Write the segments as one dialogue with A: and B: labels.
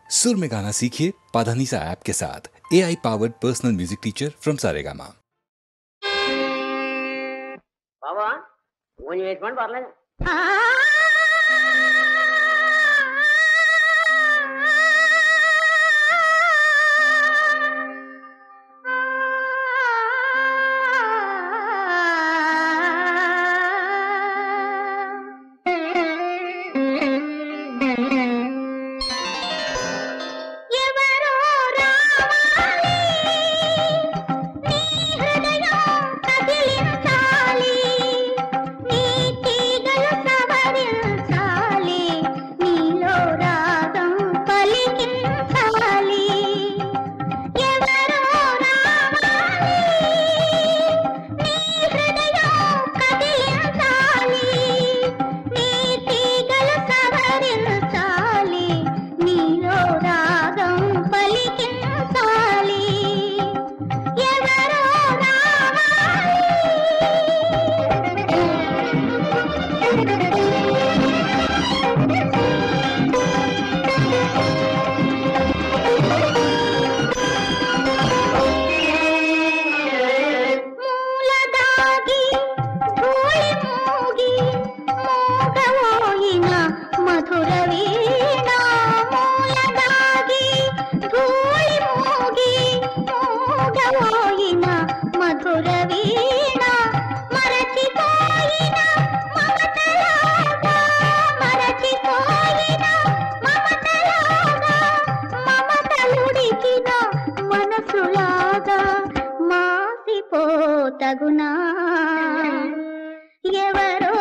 A: सुर में गाना सीखिए पाधानीसा ऐप के साथ। AI powered personal music teacher from Saregama.
B: బాబా కొంచెం వేసుకోండి పర్లేదు. తగునా ఎవరో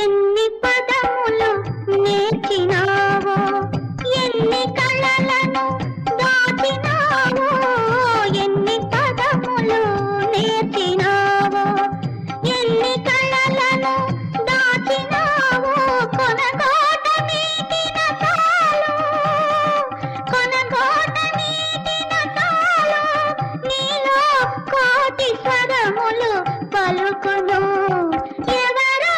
B: ఎన్ని పదములు నేర్చినావో ఎన్ని కళలను దాచినావో ఎన్ని పదములు నేర్చినావో ఎన్ని కళలను దాచినావో కొనగోట మీటిన చాలు కొనగోట మీటిన చాలు నీలో కోటి స్వరములు పలుకును ఎవరో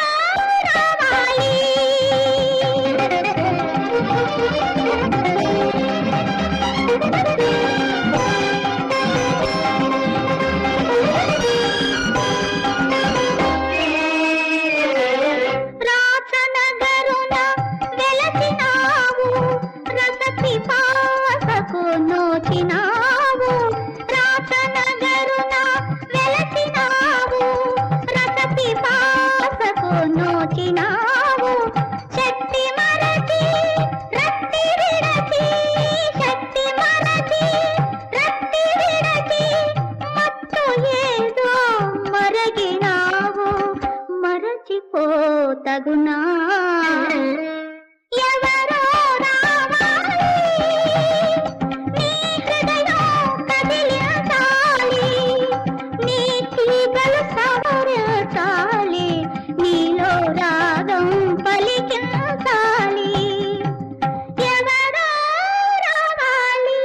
B: రావాలి రాచనగరున వెలసినావు రస పిపాసకు నోచినావు రాచనగరున వెలసినావు రస పిపాసకు నోచినావు శక్తి మరచి రక్తి విడచి శక్తి మరచి రక్తి విడచి మత్తు ఏదో మరగినావు మరచిపోతగునా ఎవరో రావాలి నీ హృదయం కదిలించాలి నీ తీగలు సవరించాలి నీలో రాగం పలికించాలి ఎవరో రావాలి.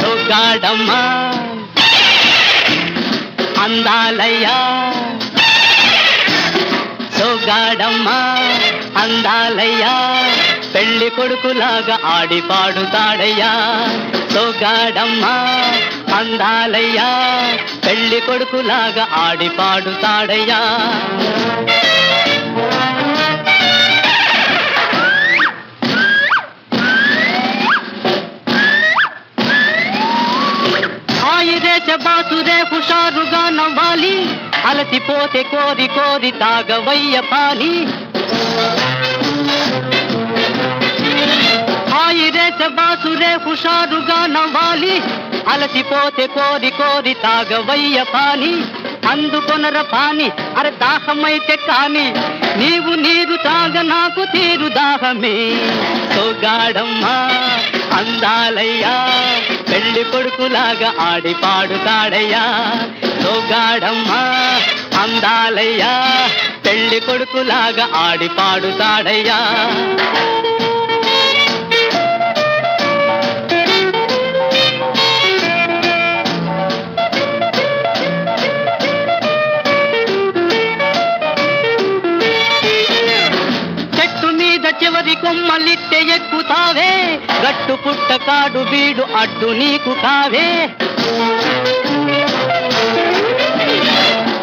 C: సొగ్గాడమ్మా అందాలయ్యా సొగ్గాడమ్మా అందాలయ్యా పెళ్లి కొడుకులాగా ఆడి పాడుతాడయ్యా సొగ్గాడమ్మా అందాలయ్యా పెళ్లి కొడుకులాగా ఆడి పాడుతాడయ్యా బాసురే హుషారుగా నవ్వాలి అలచి అలసిపోతే కోరి కోరి తాగవయ్య పాని హాయి రేస బాసురే హుషారుగా నవ్వాలి అలసిపోతే కోరి కోరి తాగవయ్య పాని అందుకొనర పాని అరే దాహమైతే కాని నీవు నీరు తాగ నాకు తీరు దాహమే సోగాడమ్మా అందాలయ్యా పెళ్లి కొడుకులాగా ఆడి పాడుతాడయ్యా సోగాడమ్మా అందాలయ్యా పెళ్లి కొడుకులాగా ఆడి పాడుతాడయ్యా చివరి కొమ్మలిట్టె ఎక్కుతావే గట్టు పుట్ట కాడు బీడు అడ్డు నీకు కావే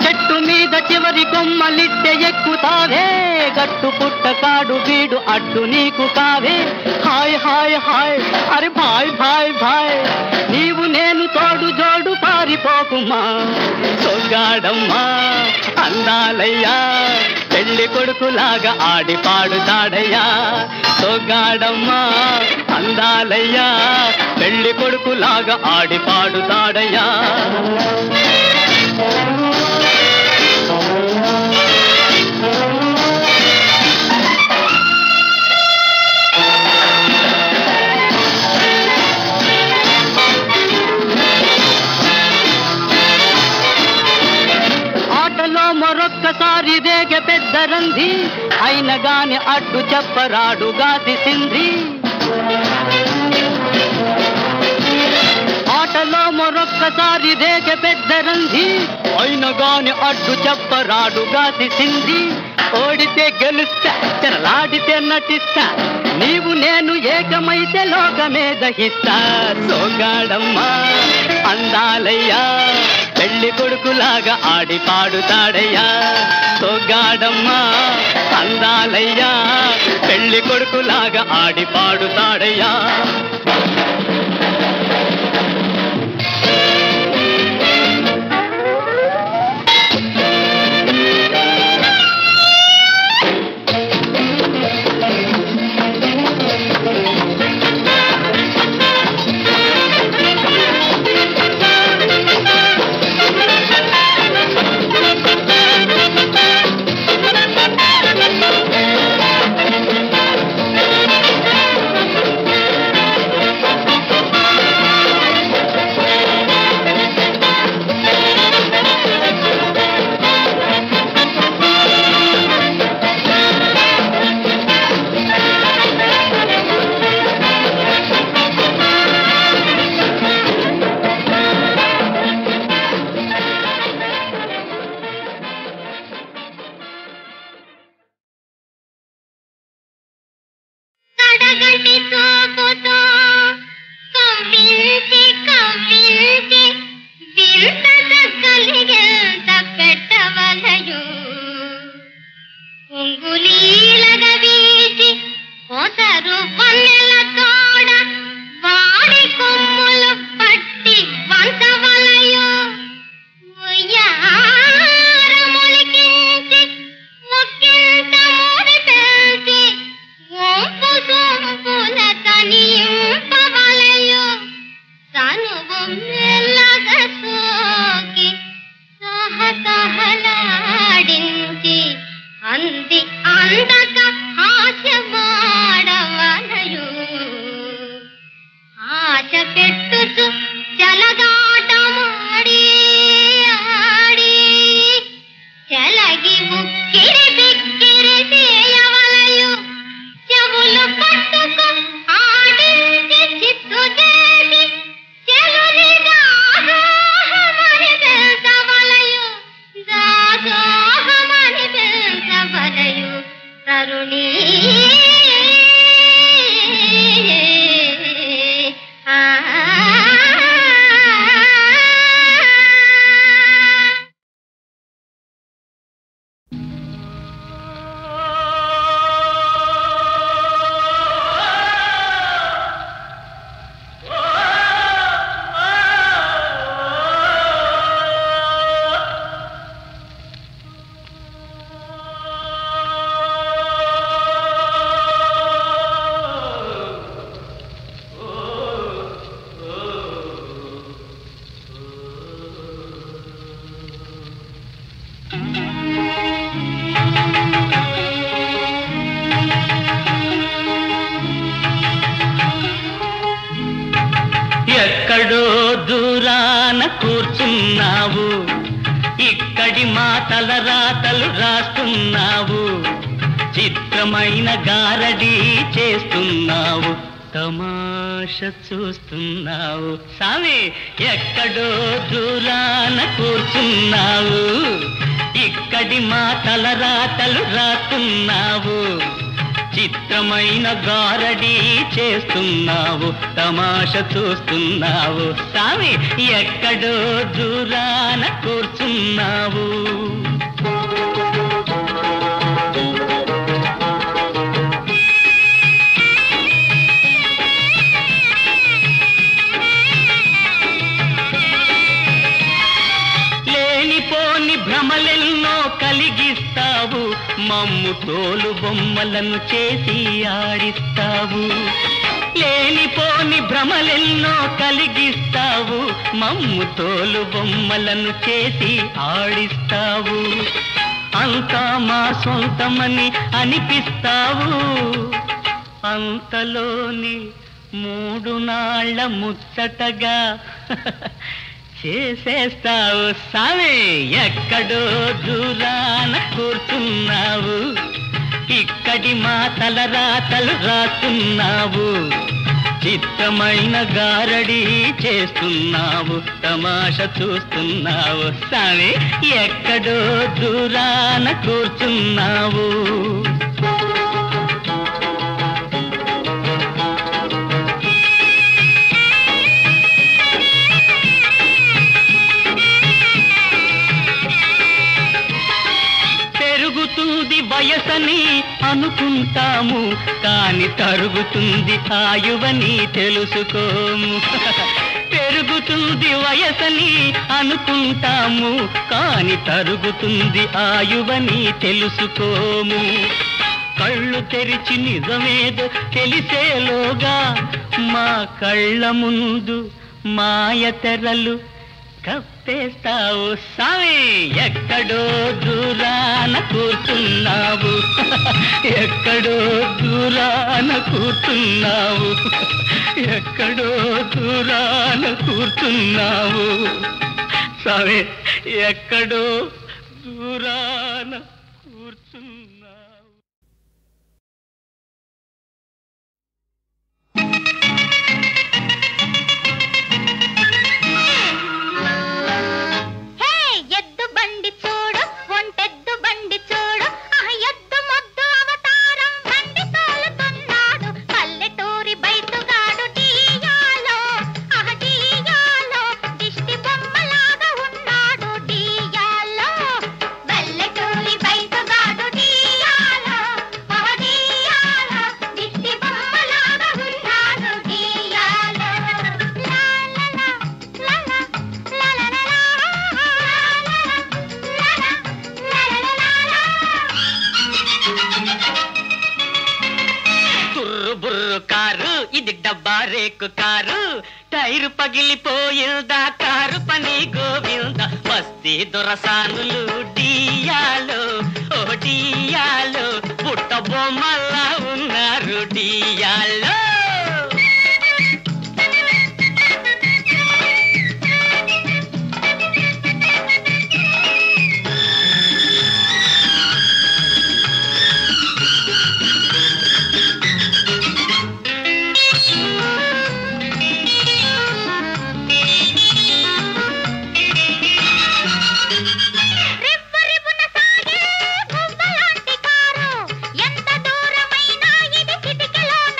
C: చెట్టు మీద చివరి కొమ్మలిట్టె ఎక్కుతావే గట్టు పుట్ట కాడు బీడు అడ్డు నీకు కావే హాయ్ హాయ్ హాయ్ అరే భాయ్ భాయ్ భాయ్ నీవు నేను తోడు జోడు పారిపోకుమా సోగాడమ్మా అందాలయ్యా పెళ్లి కొడుకులాగా ఆడి పాడుతాడయ్యా సోగాడమ్మా అందాలయ్యా పెళ్లి కొడుకులాగా ఆడి పాడుతాడయ్యా మరొక్కసారి రేగ పెద్ద రంది అయిన గాని అడ్డు చెప్పరాడు గాసి సింధి ఆటలో మరొక్కసారి రేగ పెద్ద రంది అయిన గాని అడ్డు చెప్పరాడు గాసి సింధి ఓడితే గెలుస్తా తెరలాడితే నటిస్తా నీవు నేను ఏకమైతే లోకమే దహిస్తా సోగాడమ్మా అందాలయ్యా పెళ్లి కొడుకులాగా ఆడి పాడుతాడయ్యా సోగాడమ్మా అందాలయ్యా పెళ్లి కొడుకులాగా ఆడి పాడుతాడయ్యా కూర్చున్నావు, ఇక్కడి మాటల రాతలు రాస్తున్నావు, చిత్రమైన గారడీ చేస్తున్నావు, తమాష చూస్తున్నావు. సామి ఎక్కడో దూరాన కూర్చున్నావు, ఇక్కడి మాటల రాతలు రాస్తున్నావు, చిత్రమైన గారడీ చేస్తున్నావు, తమాష చూస్తున్నావు. సామి ఎక్కడో దూరాన కూర్చున్నావు. భ్రమలెన్నో కలిగిస్తావు, మమ్ము తోలు బొమ్మలను చేసి ఆడిస్తావు. లేనిపోని భ్రమలెన్నో కలిగిస్తావు, మమ్ము తోలు బొమ్మలను చేసి ఆడిస్తావు. అంతా మా సొంతమని అనిపిస్తావు, అంతలోని 3 నాళ్ళ ముచ్చటగా చేసేస్తావు. సామి ఎక్కడో దూరాన కూర్చున్నావు, ఇక్కడి మాటల రాతలు రాస్తున్నావు, చిత్రమైన గారడీ చేస్తున్నావు, తమాష చూస్తున్నావు. సామి ఎక్కడో దూరాన కూర్చున్నావు. పెరుగుతుంది వయసని అనుకుంటాము, కాని తరుగుతుంది ఆయువని తెలుసుకోము. పెరుగుతుంది వయసని అనుకుంటాము, కాని తరుగుతుంది ఆయువని తెలుసుకోము. కళ్ళు తెరిచి నిజమేదో తెలిసేలోగా మా కళ్ళ ముందు మాయ తెరలు కప్పేస్తావు. సామి ఎక్కడో దూరాన కూర్చున్నావు, ఎక్కడో దూరాన కూర్చున్నావు, ఎక్కడో దూరాన కూర్చున్నావు. సామి ఎక్కడో దూరాన కూర్చున్నావు. డబ్బారేకు కారు, టైరు పగిలిపోయిందా కారు పని గోవింద. మస్తీ దొరసానులు డియాలో, ఓ డియాలో, పుట్ట బొమ్మల్లా ఉన్నారు డియాలో.
B: ఎంత దూరమైనా ఇది కిటికలోన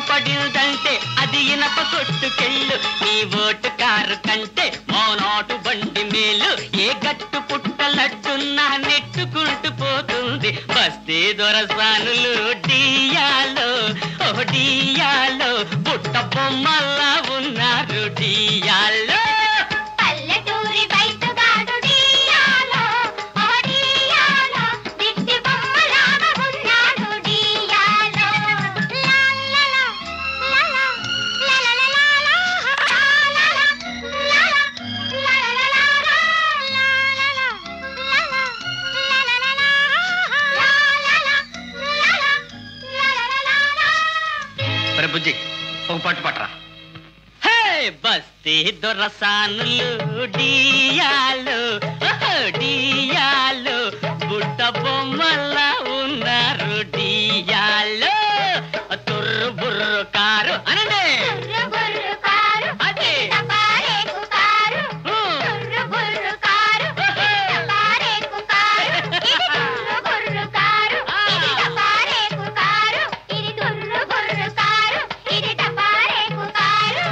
C: పడిందంటే అది ఇనప కొట్టుకెళ్ళు నీ ఓటు కారు కంటే మోనాటు బండి మేలు ఏ గట్టు పుట్టలట్టున్నా నెట్టుకుంటూ పోతుంది బస్తీ దొరసానులు డియాలో ఓ డియాలో పుట్ట బొమ్మల్లా ఉన్నారు డియాలో
B: పల్లెటూరి బయటగాడు డియాలో ఓ డియాలో దిష్టి బొమ్మలాగా ఉన్నాడు డియాలో లాలలా లాలా లాలలా
C: బుజ్జి ఒక పట్టు పట్టరా హే బస్తీ దొరసానులు డియాలు డియాలు బుట్ట బొమ్మల్లా ఉన్నారు డియాలు తుర్రు బుర్రు కారు అనండి
B: బుర్రు కారు
C: అదే
B: టపారేకు కారు బుర్రు బుర్రు కారు టపారేకు కారు ఇది బుర్రు కారు ఇది టపారేకు కారు ఇది బుర్రు బుర్రు కారు ఇది టపారేకు కారు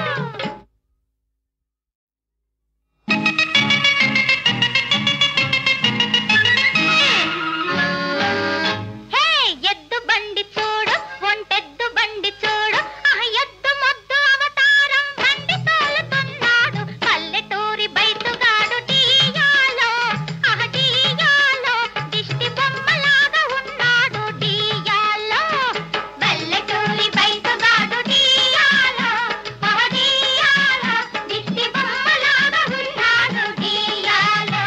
B: హే ఎద్దు బండి చూడు ఒంటెద్దు బండి చూడు ఆ ఎద్దు మొద్దు అవతారం బండి తోలుతున్నాడు పల్లెటూరి బయటుగాడు డియాలో ఆ డియాలో దిష్టి బొమ్మలాగా ఉన్నాడు డియాలో పల్లెటూరి బయటుగాడు డియాలో ఆ డియాలో దిష్టి బొమ్మలాగా ఉన్నాడు డియాలో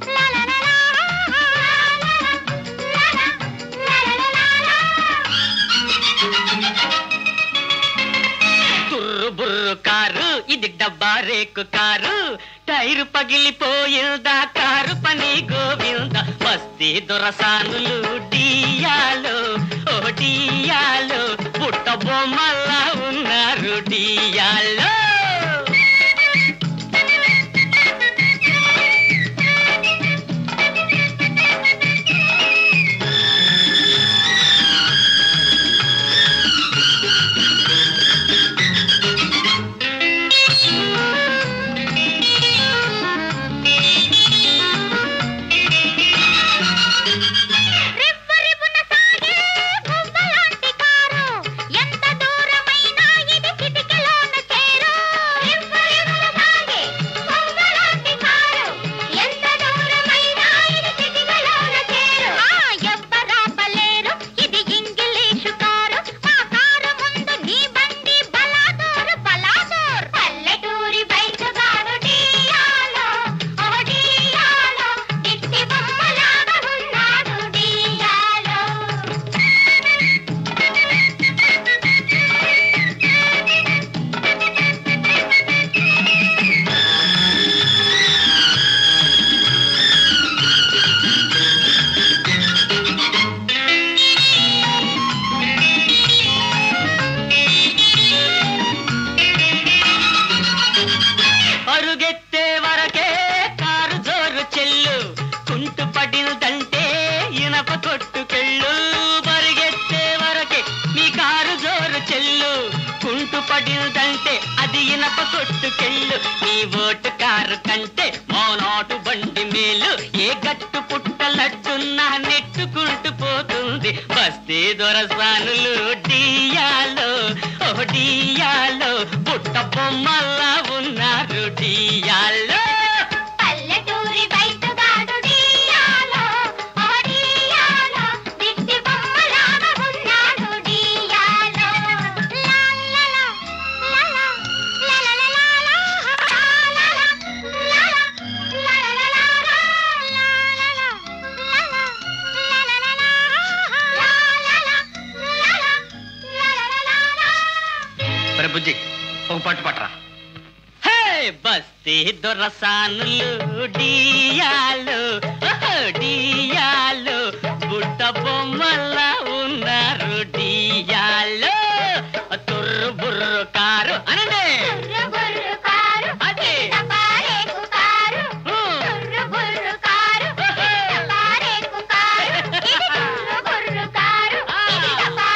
B: లాలలా లాలా
C: తుర్రు బుర్రు కారు ఇది డబ్బా రేకు కారు టైరు పగిలిపోయిందా కారు పని గోవింద బస్తీ దొరసానులు డియాలో ఓ డియాలో పుట్ట బొమ్మల్లా ఉన్నారు డియాలో
B: రివ్వరివ్వున సాగే గువ్వలాంటి కారు ఎంత దూరమైనా ఇది చిటికెలోన చేరు రివ్వరివ్వున సాగే గువ్వలాంటి కారు ఎంత దూరమైనా ఇది చిటికెలోన చేరు ఎవ్వరాపలేరు ఇది ఇంగ్లీషు కారు మా కారు ముందు నీ బండి బలాదూరు బలాదూర్ పల్లెటూరి బయటగాడు డియాలో ఓ డియాలో దిష్టి బొమ్మలాగా ఉన్నాడు డియాలో
C: అరుగెత్తే వరకే కారు జోరు చెల్లు కుంటు పడిందంటే ఇనప కొట్టుకెళ్ళు పరిగెత్తే వరకే మీ కారు జోరు చెల్లు కుంటు పడిందంటే అది ఇనప కొట్టుకెళ్ళు నీ ఓటు కారు కంటే మోనాటు బండి మేలు ఏ గట్టు పుట్టలట్టున్నా నెట్టుకుంటూ పోతుంది బస్తీ దొరసానులు డియాలో ఓ డియాలో పుట్ట బొమ్మల్లా ఉన్నారు డియాలో
B: పల్లెటూరి బయటగాడు డియాలో ఓ డియాలో దిష్టి బొమ్మలాగా ఉన్నాడు డియాలో లాలలా లాలా లాలలా
C: బుజ్జి ఒక పట్టు పట్టరా హే బస్తీ దొరసానులు డియాలు డియాలు బుట్ట బొమ్మల్లా ఉన్నారు డియాలు తుర్రు బుర్రు కారు అనండి
B: బుర్రు బుర్రు కారు
C: అదే
B: టపారేకు కారు బుర్రు బుర్రు కారు టపారేకు కారు ఇది బుర్రు బుర్రు కారు ఇది టపారేకు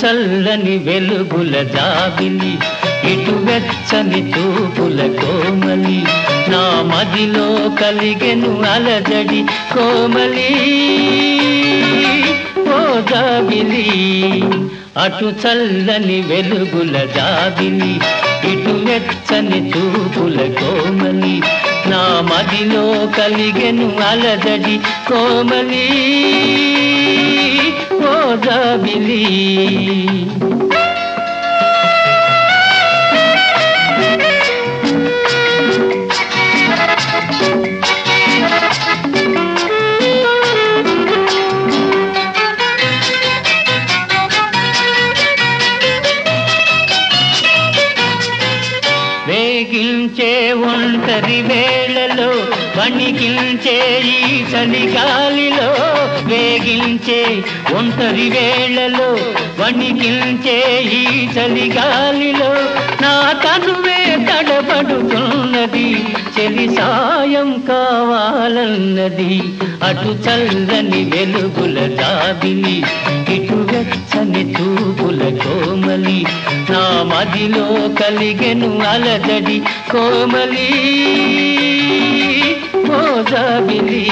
C: చల్లని వెలుగుల జాబిలి ఇటు వెచ్చని చూపుల కోమలి నా మదిలో కలిగెను అలజడి కోమలి ఓ జాబిలి అటు చల్లని వెలుగుల జాబిలి ఇటు వెచ్చని చూపుల కోమలి నా మదిలో కలిగెను అలజడి కోమలి ఓ జాబిలి వేగించే ఒంటరి వేళలో వణికించే ఈ చలిగాలిలో వేగించే ఒంటరి వేళలో వణికించే ఈ చలిగాలిలో నా తనువే తడబడుతున్నది చెలి సాయం కావాలన్నది అటు చల్లని వెలుగుల జాబిలి ఇటు వెచ్చని చూపుల కోమలి నా మదిలో కలిగెను అలజడి కోమలి ఓ జాబిలి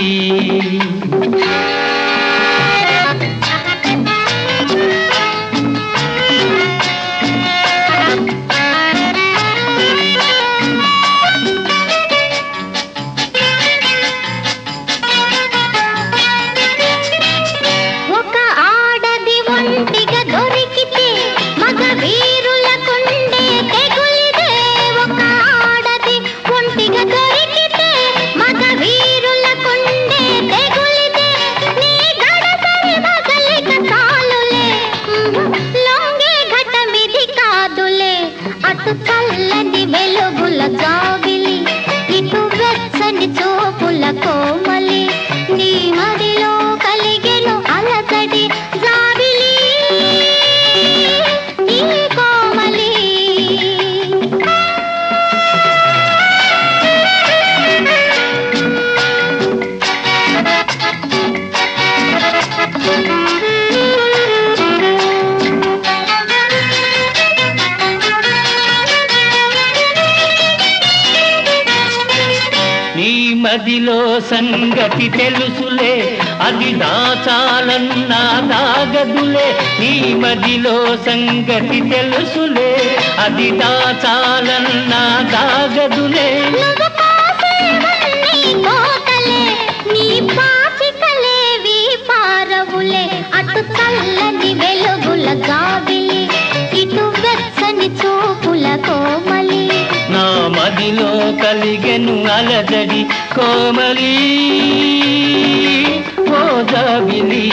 B: చల్లని వెలుగుల జాబిలి ఇటు వెచ్చని చూపుల కోమలి నీ మదిలో కలిగెను అలజడి జాబిలి నీ కోమలి
C: మదిలో సంగతి తెలుసులే అది దాచాలన్నా దాగదులే నీ మదిలో సంగతి తెలుసులే అది దాచాలన్నా దాగదులే
B: నీ పాచికలేవి పారవులే అటు చల్లని వెలుగుల జాబిలి ఇటు వెచ్చని చూపుల కోమలి
C: నా మదిలో కలిగెను అలజడి కోమలి ఓ జాబిలి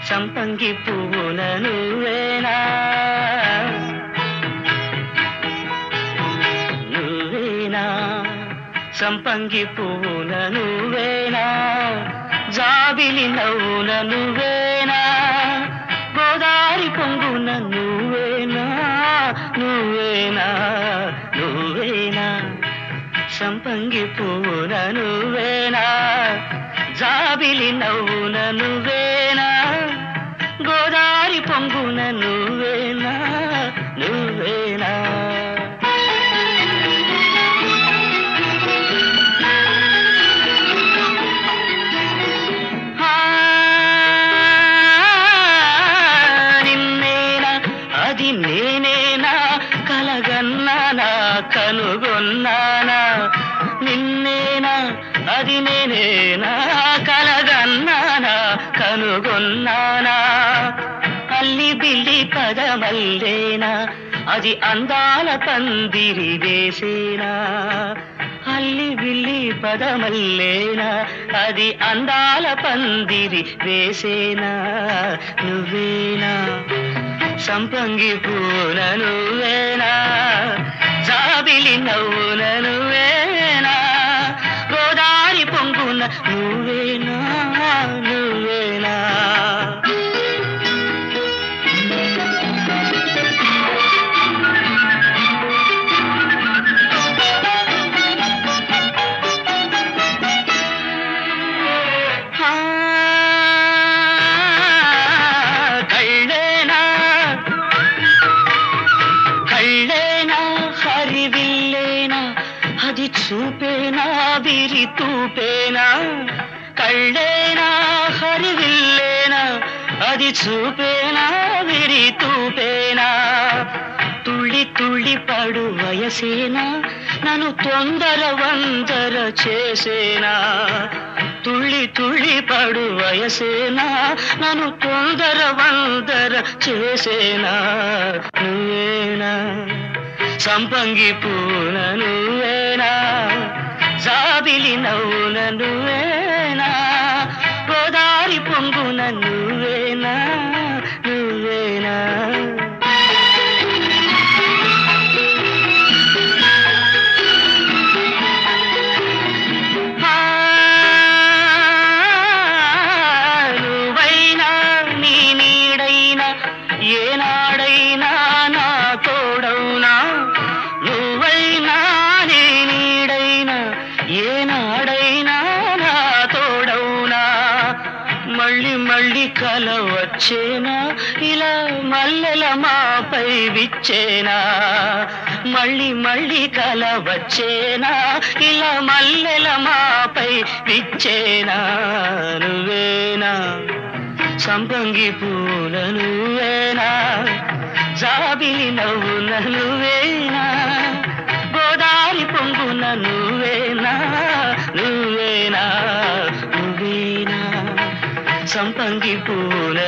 C: సంపంగి పువ్వుల నువ్వేనా నువ్వేనా సంపంగి పువ్వుల నువ్వేనా జాబిలి నవ్వుల నువ్వేనా గోదారి పొంగున నువ్వేనా నువ్వేనా నువ్వేనా సంపంగి పువ్వుల నువ్వేనా జాబిలి నవ్వున నువ్వేనా గోదారి పొంగున నువ్వేనా నువ్వేనా నిన్నేనా అది నేనేనా కలగన్నానా కనుగొన్నానా నిన్నేనా అది నేనేనా కలగన్నానా కనుగొన్నానా అల్లి బిల్లి పదమల్లేనా అది అందాల పందిరి వేసేనా అల్లి విల్లి పదమల్లేనా అది అందాల పందిరి వేసేనా నువ్వేనా సంపంగి పూన నువ్వేనా జాబిలి నవ్వున నువ్వేనా గోదారి పొంగున నువ్వేనా నువ్వేనా చూపేనా విరి తూపేనా కళ్ళేనా హరివిల్లేనా అది చూపేనా విరి తూపేనా తుళ్ళి తుళ్ళి పడు వయసేనా నన్ను తొందర వందర చేసేనా తుళ్ళి తుళ్ళి పడు వయసేనా నన్ను తొందర వందర చేసేనా నువ్వేనా సంపంగి పూన నువ్వేనా జాబిలి నవ్వున నువ్వేనా గోదారి పొంగున నువ్వేనా నువ్వేనా నువ్వైనా నీ నీడైనా ఏనాడైనా నా తోడవునా నువ్వైనా నీ నీడైనా ఏనాడైనా నా తోడవునా మళ్ళీ మళ్ళీ కల వచ్చేనా ఇలా మల్లెల మాపై విచ్చేనా మళ్ళీ మళ్ళీ కల వచ్చేనా ఇలా మల్లెల మాపై విచ్చేనా నువ్వేనా సంపంగి పూల నువ్వేనా జాబిలి నవ్వున నువ్వేనా గోదారి పొంగున నువ్వేనా నువ్వేనా నువ్వేనా సంపంగి పూల